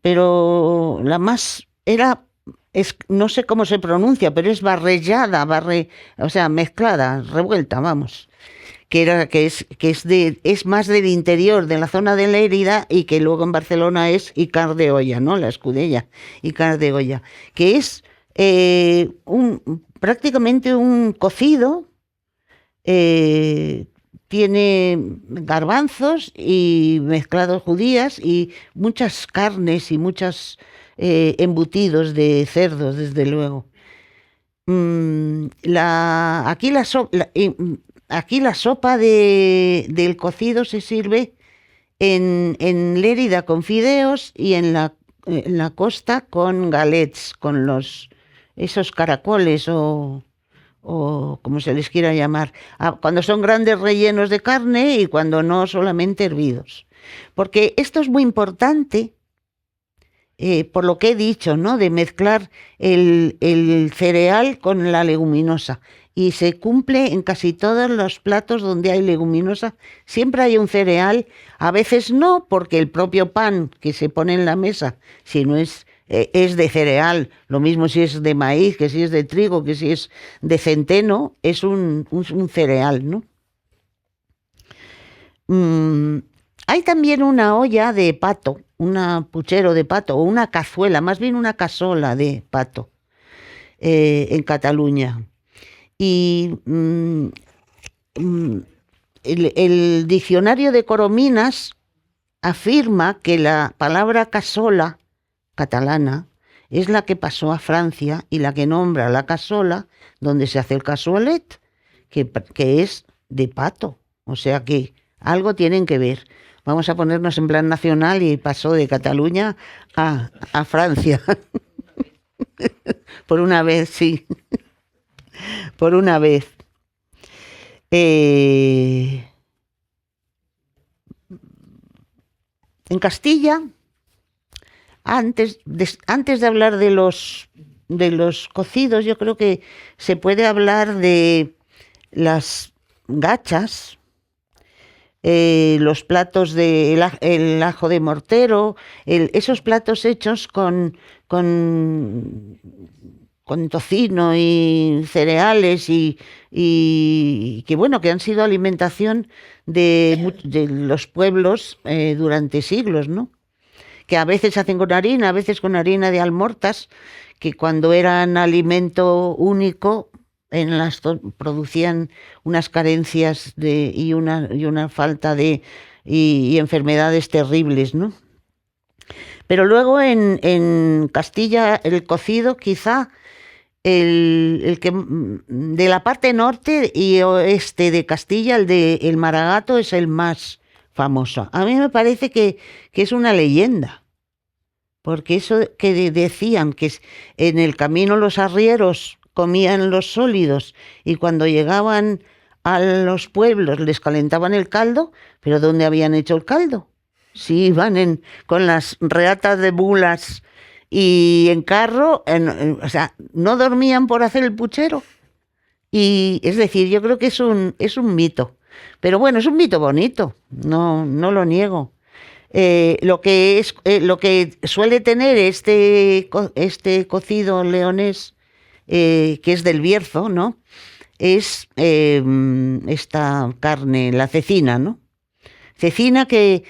pero la más no sé cómo se pronuncia, pero es barrellada, o sea, mezclada, revuelta, vamos. Que es más del interior, de la zona de Lérida, y que luego en Barcelona es Icar de Olla, ¿no? La escudella, Icar de Olla, que es prácticamente un cocido. Tiene garbanzos y mezclados judías y muchas carnes y muchos embutidos de cerdo, desde luego. Aquí la sopa del cocido se sirve en Lérida con fideos y en la costa con galets, con esos caracoles o como se les quiera llamar, cuando son grandes rellenos de carne y cuando no, solamente hervidos. Porque esto es muy importante, por lo que he dicho, ¿no? De mezclar el cereal con la leguminosa. Y se cumple en casi todos los platos donde hay leguminosa. Siempre hay un cereal, a veces no, porque el propio pan que se pone en la mesa, si no es de cereal, lo mismo si es de maíz, que si es de trigo, que si es de centeno, es un cereal, ¿no? Hay también una olla de pato, un puchero de pato, o una cazuela, más bien una casola de pato, en Cataluña. Y el diccionario de Corominas afirma que la palabra casola catalana es la que pasó a Francia y la que nombra la casola, donde se hace el cassoulet, que es de pato. O sea que algo tienen que ver. Vamos a ponernos en plan nacional y pasó de Cataluña a Francia. Por una vez, sí. Por una vez. En Castilla, antes de hablar de los cocidos, yo creo que se puede hablar de las gachas, los platos el ajo de mortero, esos platos hechos con tocino y cereales y que bueno, que han sido alimentación de los pueblos durante siglos, ¿no? Que a veces se hacen con harina, a veces con harina de almortas, que cuando eran alimento único producían unas carencias y una falta y enfermedades terribles, ¿no? Pero luego en Castilla el cocido quizá el que de la parte norte y oeste de Castilla, el maragato es el más famoso. A mí me parece que es una leyenda, porque eso que decían que en el camino los arrieros comían los sólidos y cuando llegaban a los pueblos les calentaban el caldo, pero ¿dónde habían hecho el caldo? Si iban con las reatas de mulas y en carro, o sea, no dormían por hacer el puchero. Y es decir, yo creo que es un mito. Pero bueno, es un mito bonito, no lo niego. Lo que suele tener este cocido leonés, que es del Bierzo, ¿no? Es esta carne, la cecina, ¿no? Cecina que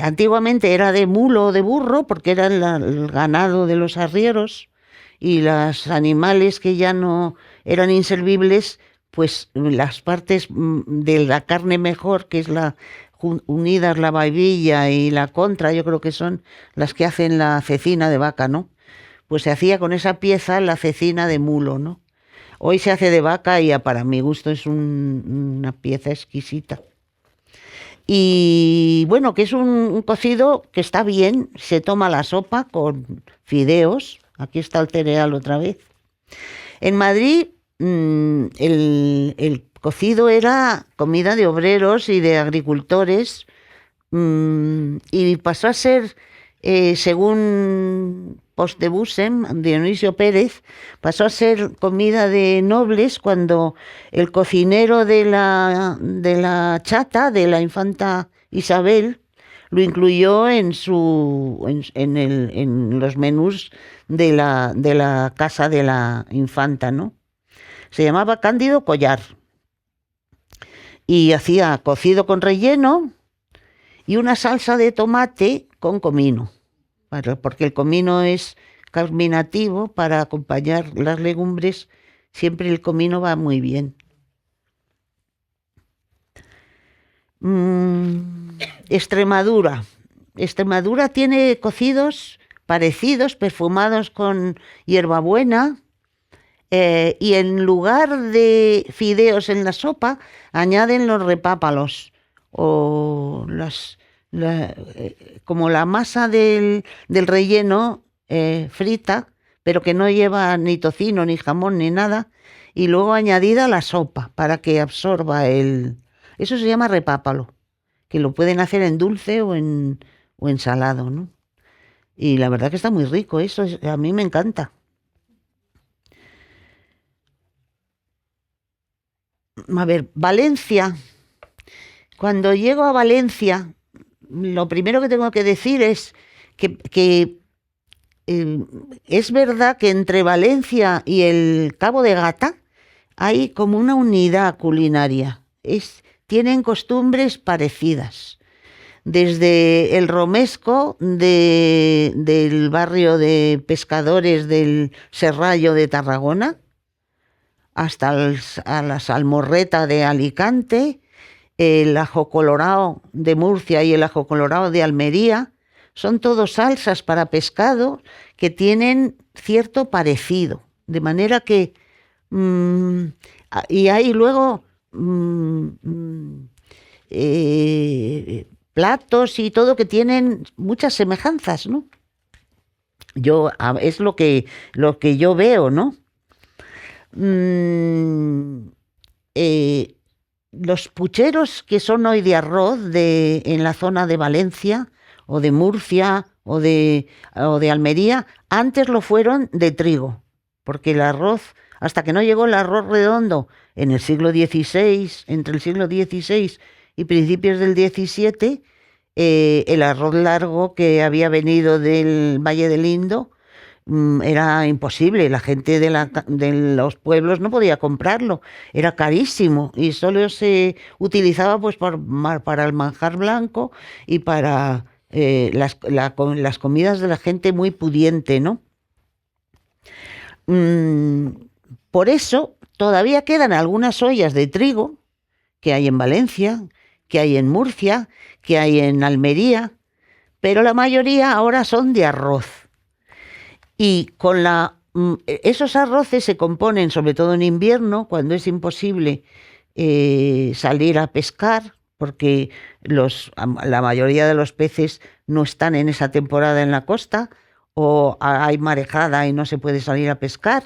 antiguamente era de mulo o de burro, porque era el ganado de los arrieros, y los animales que ya no eran inservibles, pues las partes de la carne mejor, que es unidas la vaivilla y la contra, yo creo que son las que hacen la cecina de vaca, ¿no? Pues se hacía con esa pieza la cecina de mulo, ¿no? Hoy se hace de vaca y para mi gusto es una pieza exquisita. Y bueno, que es un cocido que está bien, se toma la sopa con fideos, aquí está el cereal otra vez. En Madrid el cocido era comida de obreros y de agricultores, y pasó a ser, según Post de Bussem, Dionisio Pérez, pasó a ser comida de nobles cuando el cocinero de la chata, de la infanta Isabel, lo incluyó en los menús de la casa de la infanta, ¿no? Se llamaba Cándido Collar y hacía cocido con relleno y una salsa de tomate con comino, porque el comino es carminativo para acompañar las legumbres, siempre el comino va muy bien. Extremadura. Extremadura tiene cocidos parecidos, perfumados con hierbabuena, y en lugar de fideos en la sopa, añaden los repápalos o como la masa del relleno frita, pero que no lleva ni tocino, ni jamón, ni nada, y luego añadida la sopa para que absorba Eso se llama repápalo, que lo pueden hacer en dulce o en salado, ¿no? Y la verdad que está muy rico, eso a mí me encanta. A ver, Valencia. Cuando llego a Valencia, lo primero que tengo que decir es que es verdad que entre Valencia y el Cabo de Gata hay como una unidad culinaria. Tienen costumbres parecidas. Desde el romesco del barrio de pescadores del Serrallo de Tarragona, hasta a la salmorreta de Alicante, el ajo colorado de Murcia y el ajo colorado de Almería, son todos salsas para pescado que tienen cierto parecido, de manera que y hay luego platos y todo que tienen muchas semejanzas, ¿no? Es lo que yo veo, ¿no? Los pucheros que son hoy de arroz en la zona de Valencia o de Murcia o de Almería, antes lo fueron de trigo, porque el arroz, hasta que no llegó el arroz redondo en el siglo XVI, entre el siglo XVI y principios del XVII, el arroz largo que había venido del Valle del Indo era imposible, la gente de los pueblos no podía comprarlo, era carísimo y solo se utilizaba pues para el manjar blanco y para las comidas de la gente muy pudiente, ¿no? Por eso todavía quedan algunas ollas de trigo que hay en Valencia, que hay en Murcia, que hay en Almería, pero la mayoría ahora son de arroz. Y esos arroces se componen, sobre todo en invierno, cuando es imposible salir a pescar, porque la mayoría de los peces no están en esa temporada en la costa, o hay marejada y no se puede salir a pescar.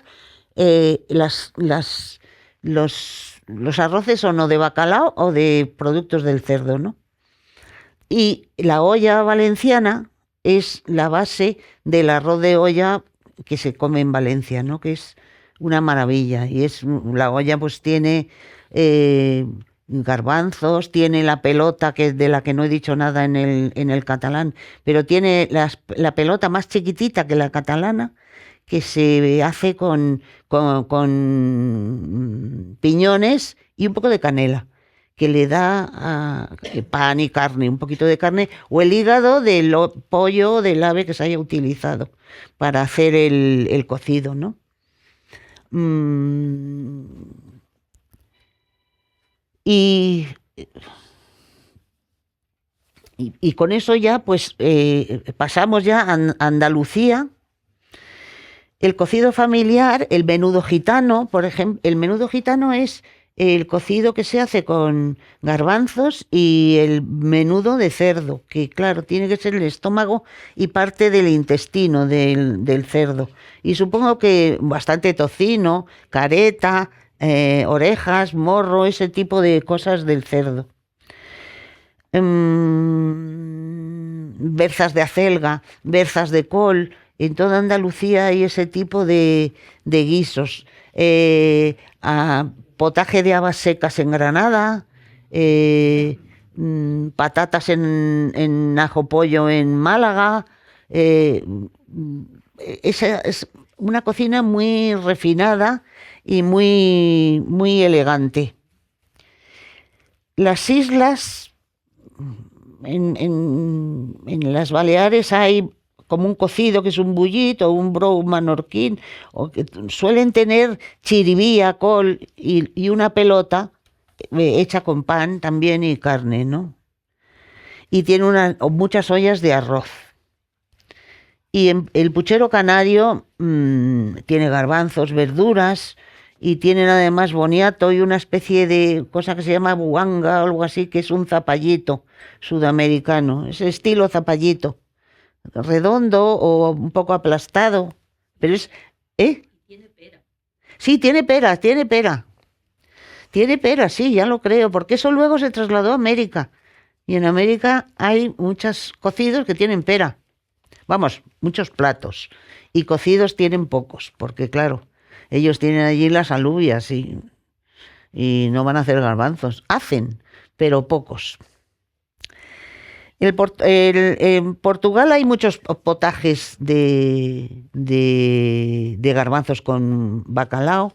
Los arroces son o de bacalao o de productos del cerdo, ¿no? Y la olla valenciana es la base del arroz de olla que se come en Valencia, ¿no? Que es una maravilla. Y la olla pues tiene garbanzos, tiene la pelota, de la que no he dicho nada en el catalán, pero tiene la pelota más chiquitita que la catalana, que se hace con piñones y un poco de canela, que le da pan y carne, un poquito de carne, o el hígado del pollo o del ave que se haya utilizado para hacer el cocido, ¿no? Y con eso ya, pues, pasamos ya a Andalucía. El cocido familiar, el menudo gitano, por ejemplo, el menudo gitano es el cocido que se hace con garbanzos y el menudo de cerdo, que claro, tiene que ser el estómago y parte del intestino del cerdo. Y supongo que bastante tocino, careta, orejas, morro, ese tipo de cosas del cerdo. Berzas de acelga, berzas de col. En toda Andalucía hay ese tipo de guisos. Potaje de habas secas en Granada, patatas en ajo pollo en Málaga. Esa es una cocina muy refinada y muy, muy elegante. Las islas, en las Baleares hay como un cocido que es un bullit o un brou menorquín, o que suelen tener chiribía, col y una pelota hecha con pan también y carne, ¿no? Y tiene muchas ollas de arroz. Y el puchero canario tiene garbanzos, verduras, y tienen además boniato y una especie de cosa que se llama buanga o algo así, que es un zapallito sudamericano, es estilo zapallito, redondo o un poco aplastado, pero es... ¿Tiene pera? Sí, tiene pera. Tiene pera, sí, ya lo creo, porque eso luego se trasladó a América. Y en América hay muchos cocidos que tienen pera. Vamos, muchos platos. Y cocidos tienen pocos, porque claro, ellos tienen allí las alubias y no van a hacer garbanzos. Hacen, pero pocos. En Portugal hay muchos potajes de garbanzos con bacalao.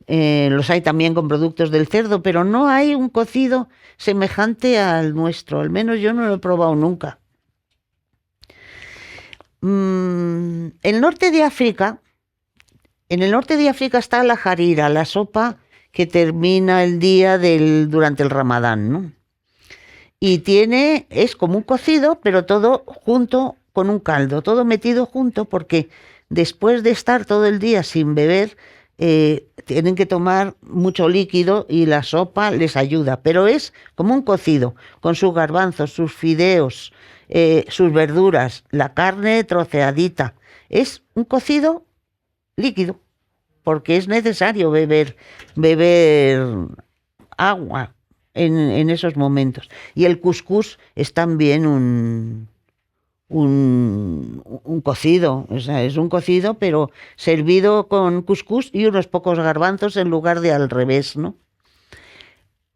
Los hay también con productos del cerdo, pero no hay un cocido semejante al nuestro. Al menos yo no lo he probado nunca. En el norte de África está la harira, la sopa que termina el día durante el Ramadán, ¿no? Y es como un cocido, pero todo junto con un caldo, todo metido junto, porque después de estar todo el día sin beber, tienen que tomar mucho líquido y la sopa les ayuda, pero es como un cocido, con sus garbanzos, sus fideos, sus verduras, la carne troceadita. Es un cocido líquido, porque es necesario beber agua en esos momentos. Y el cuscús es también un cocido, o sea, es un cocido, pero servido con cuscús y unos pocos garbanzos en lugar de al revés, ¿no?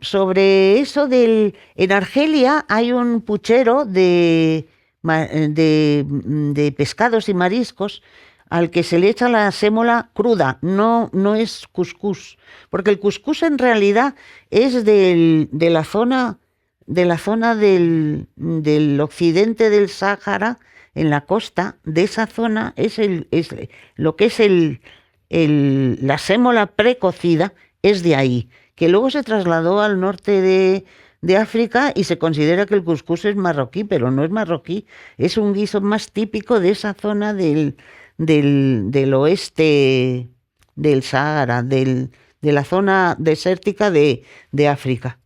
Sobre eso en Argelia hay un puchero de pescados y mariscos al que se le echa la sémola cruda, no es cuscús, porque el cuscús en realidad es de la zona del occidente del Sáhara, en la costa de esa zona, es lo que es la sémola precocida, es de ahí, que luego se trasladó al norte de África y se considera que el cuscús es marroquí, pero no es marroquí, es un guiso más típico de esa zona del oeste del Sahara, de la zona desértica de África.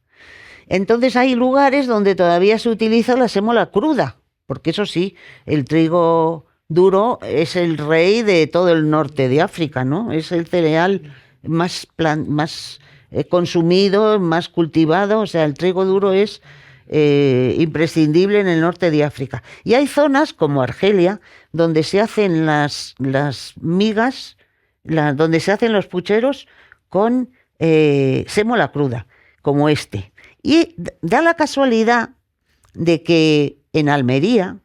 Entonces hay lugares donde todavía se utiliza la sémola cruda, porque eso sí, el trigo duro es el rey de todo el norte de África, ¿no? Es el cereal más consumido, más cultivado, o sea, el trigo duro es imprescindible en el norte de África. Y hay zonas como Argelia, donde se hacen las migas, donde se hacen los pucheros con sémola cruda, como este. Y da la casualidad de que en Almería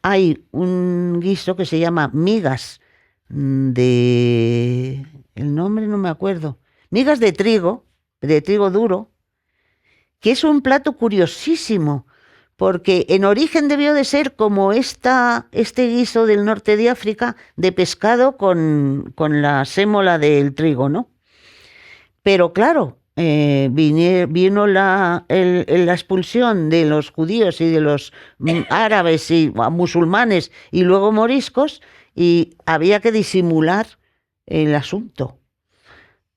hay un guiso que se llama migas el nombre no me acuerdo, migas de trigo duro, que es un plato curiosísimo, porque en origen debió de ser como este guiso del norte de África, de pescado con la sémola del trigo, ¿no? Pero claro, vino la expulsión de los judíos y de los árabes y musulmanes y luego moriscos, y había que disimular el asunto.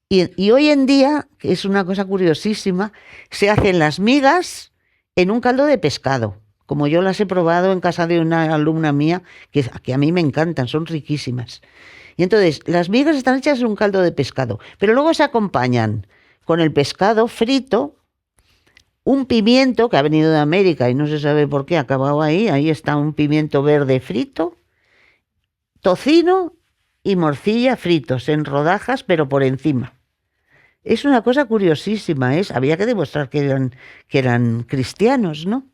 Y hoy en día, que es una cosa curiosísima, se hacen las migas en un caldo de pescado, como yo las he probado en casa de una alumna mía, que a mí me encantan, son riquísimas. Y entonces, las migas están hechas en un caldo de pescado, pero luego se acompañan con el pescado frito, un pimiento que ha venido de América y no se sabe por qué ha acabado ahí está un pimiento verde frito, tocino y morcilla fritos en rodajas, pero por encima. Es una cosa curiosísima, había que demostrar que eran cristianos, ¿no?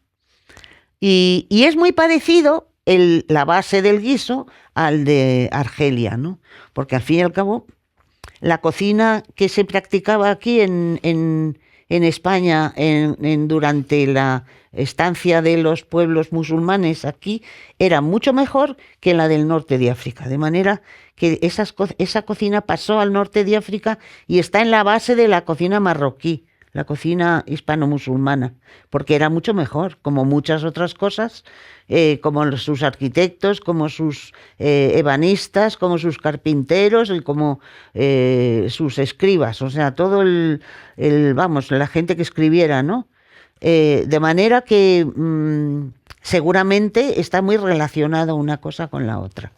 Y es muy parecido la base del guiso al de Argelia, ¿no? Porque al fin y al cabo, la cocina que se practicaba aquí en España durante la estancia de los pueblos musulmanes aquí era mucho mejor que la del norte de África, de manera que esa cocina pasó al norte de África y está en la base de la cocina marroquí, la cocina hispano-musulmana, porque era mucho mejor, como muchas otras cosas, como sus arquitectos, como sus ebanistas, como sus carpinteros y como sus escribas, o sea, todo la gente que escribiera, ¿no? De manera que seguramente está muy relacionada una cosa con la otra.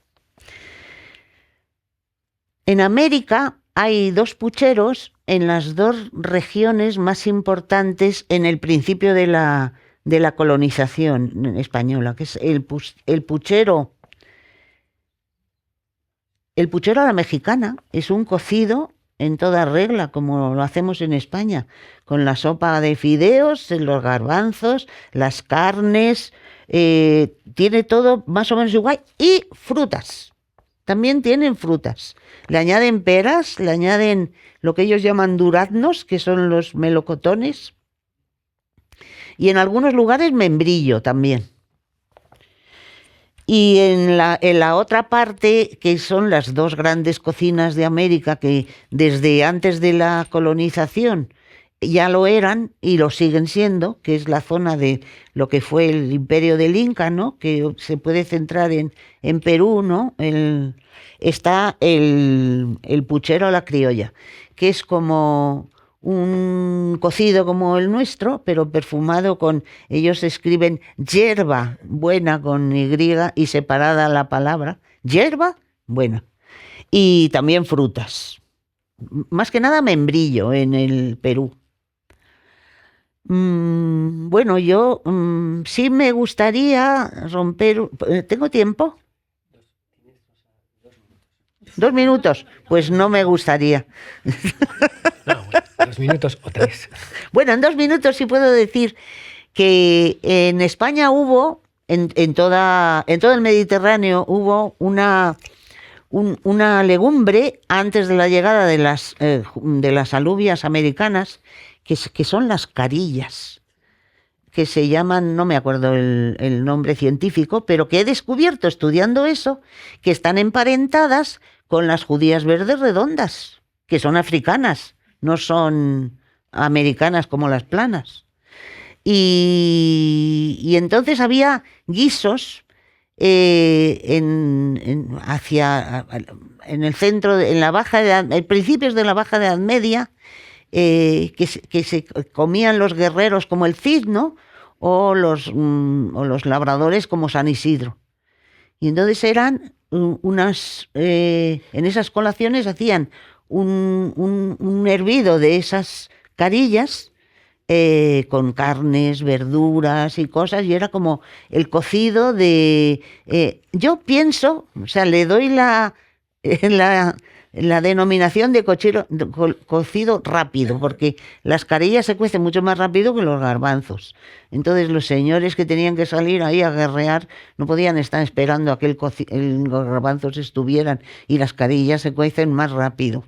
En América hay dos pucheros en las dos regiones más importantes en el principio de la colonización española, que es el puchero a la mexicana, es un cocido en toda regla, como lo hacemos en España, con la sopa de fideos, los garbanzos, las carnes, tiene todo más o menos igual, y frutas. También tienen frutas. Le añaden peras, le añaden lo que ellos llaman duraznos, que son los melocotones, y en algunos lugares membrillo también. Y en la otra parte, que son las dos grandes cocinas de América, que desde antes de la colonización ya lo eran y lo siguen siendo, que es la zona de lo que fue el imperio del Inca, ¿no? Que se puede centrar en Perú, ¿no? Está el puchero a la criolla, que es como un cocido como el nuestro, pero perfumado ellos escriben yerba buena con Y y separada la palabra, yerba buena. Y también frutas. Más que nada membrillo en el Perú. Bueno, yo sí me gustaría romper... ¿Tengo tiempo? 2 minutos. Pues no me gustaría. No, bueno, 2 minutos o 3. Bueno, en 2 minutos sí puedo decir que en España hubo, en todo el Mediterráneo, hubo una legumbre antes de la llegada de las alubias americanas, que son las carillas, que se llaman, no me acuerdo el nombre científico, pero que he descubierto estudiando eso, que están emparentadas con las judías verdes redondas, que son africanas, no son americanas como las planas. Y entonces había guisos en el centro, en la baja edad, en principios de la Baja Edad Media, que se comían los guerreros como el Cid, ¿no? O los labradores como San Isidro. Y entonces eran en esas colaciones hacían un hervido de esas carillas con carnes, verduras y cosas, y era como el cocido de... yo pienso, o sea, le doy la denominación de cocido rápido, porque las carillas se cuecen mucho más rápido que los garbanzos. Entonces los señores que tenían que salir ahí a guerrear no podían estar esperando a que los garbanzos estuvieran, y las carillas se cuecen más rápido.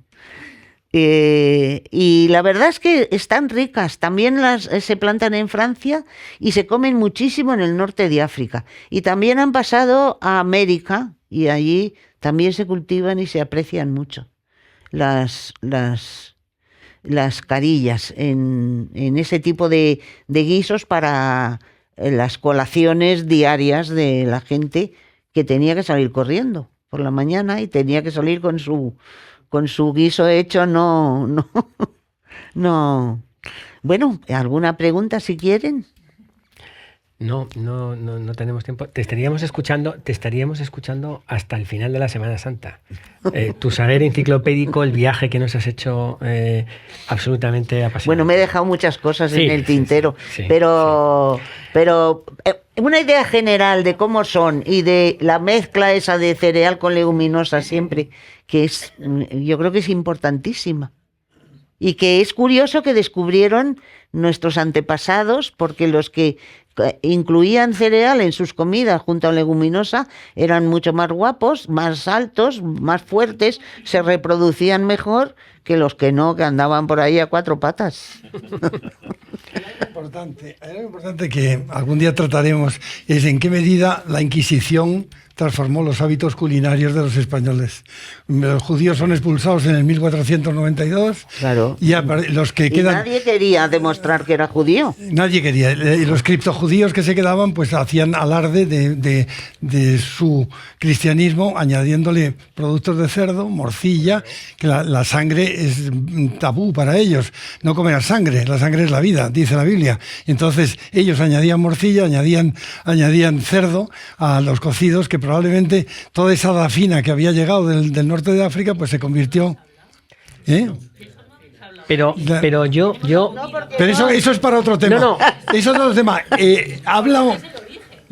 Y la verdad es que están ricas. También se plantan en Francia y se comen muchísimo en el norte de África. Y también han pasado a América, y allí también se cultivan y se aprecian mucho las carillas en ese tipo de guisos para las colaciones diarias de la gente que tenía que salir corriendo por la mañana y tenía que salir con su guiso hecho. No. Bueno, ¿alguna pregunta si quieren? No tenemos tiempo. Te estaríamos escuchando hasta el final de la Semana Santa. Tu saber enciclopédico, el viaje que nos has hecho, absolutamente apasionante. Bueno, me he dejado muchas cosas en el tintero, sí, pero una idea general de cómo son y de la mezcla esa de cereal con leguminosa siempre, yo creo que es importantísima. Y que es curioso que descubrieron nuestros antepasados, porque los que incluían cereal en sus comidas junto a leguminosa eran mucho más guapos, más altos, más fuertes, se reproducían mejor que los que no, que andaban por ahí a cuatro patas. Hay algo importante que algún día trataremos, es en qué medida la Inquisición transformó los hábitos culinarios de los españoles. Los judíos son expulsados en el 1492. Claro. Y los que quedan... nadie quería demostrar que era judío. Nadie quería. Y los criptojudíos que se quedaban, pues hacían alarde de su cristianismo, añadiéndole productos de cerdo, morcilla, que la sangre es tabú para ellos. No comer sangre, la sangre es la vida, dice la Biblia. Entonces ellos añadían morcilla, añadían cerdo a los cocidos, que probablemente toda esa dafina que había llegado del norte de África, pues se convirtió... Pero yo... Pero eso es para otro tema. No. Eso es otro tema.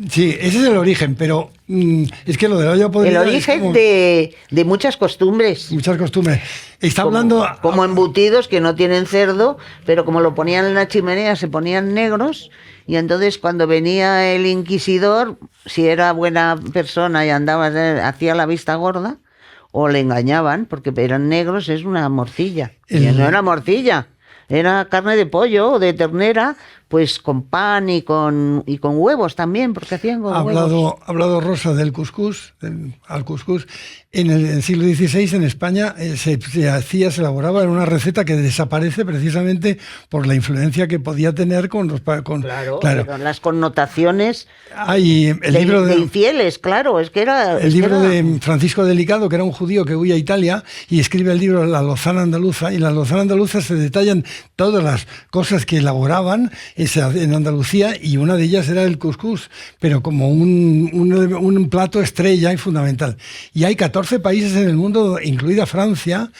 Sí, ese es el origen, pero es que lo de la olla podrida... El origen de muchas costumbres. Muchas costumbres. Está hablando... Como embutidos que no tienen cerdo, pero como lo ponían en la chimenea se ponían negros, y entonces cuando venía el inquisidor, si era buena persona y andaba, hacía la vista gorda, o le engañaban, porque eran negros, es una morcilla. Y no era morcilla, era carne de pollo o de ternera, pues con pan y con huevos también, porque hacían con huevos. Ha hablado Rosa del cuscús, al cuscús. En el siglo XVI en España se elaboraba en una receta que desaparece precisamente por la influencia que podía tener con los... Claro. Pero las connotaciones hay el libro de infieles, claro, es que era... El libro de Francisco Delicado, que era un judío que huía a Italia y escribe el libro La Lozana Andaluza, y en La Lozana Andaluza se detallan todas las cosas que elaboraban en Andalucía, y una de ellas era el cuscús, pero como un plato estrella y fundamental. Y hay 14 países en el mundo, incluida Francia,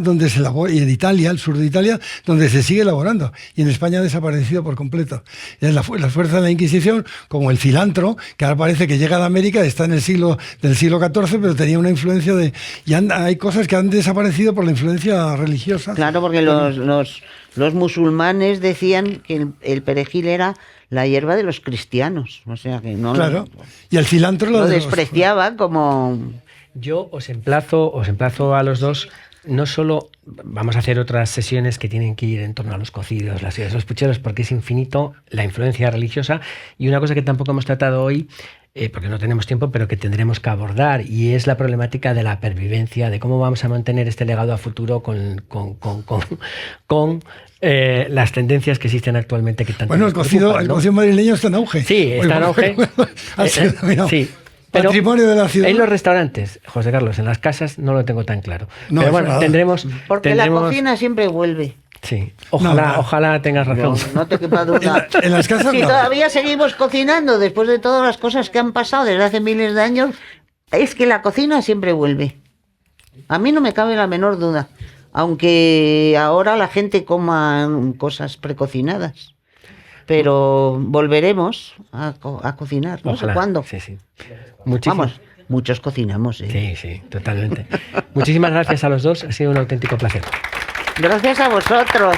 donde se elabora, y en Italia, el sur de Italia, donde se sigue elaborando. Y en España ha desaparecido por completo. Es la fuerza de la Inquisición, como el cilantro, que ahora parece que llega de América, está en el siglo XIV, pero tenía una influencia y hay cosas que han desaparecido por la influencia religiosa. Claro, porque los musulmanes decían que el perejil era la hierba de los cristianos, o sea que no... Claro, y el cilantro lo despreciaban como... Yo os emplazo a los dos. No solo vamos a hacer otras sesiones que tienen que ir en torno a los cocidos, las ideas, los pucheros, porque es infinito la influencia religiosa. Y una cosa que tampoco hemos tratado hoy porque no tenemos tiempo, pero que tendremos que abordar, y es la problemática de la pervivencia, de cómo vamos a mantener este legado a futuro con las tendencias que existen actualmente que tanto Bueno, el nos preocupan, ¿no? cocido madrileño está en auge. Sí, está en auge. Ha sido denominado Sí. Pero patrimonio de la ciudad. en los restaurantes, José Carlos, en las casas no lo tengo tan claro. No, pero eso bueno, nada. Porque la cocina siempre vuelve. Sí, ojalá, No. ojalá tengas razón. No te quepa duda. En las casas Si no. todavía seguimos cocinando después de todas las cosas que han pasado desde hace miles de años, es que la cocina siempre vuelve. A mí no me cabe la menor duda. Aunque ahora la gente coma cosas precocinadas. Pero volveremos a cocinar. No Ojalá. sé cuándo. Sí, sí. Muchísimas. Vamos, muchos cocinamos. Sí, sí, totalmente. Muchísimas gracias a los dos. Ha sido un auténtico placer. Gracias a vosotros.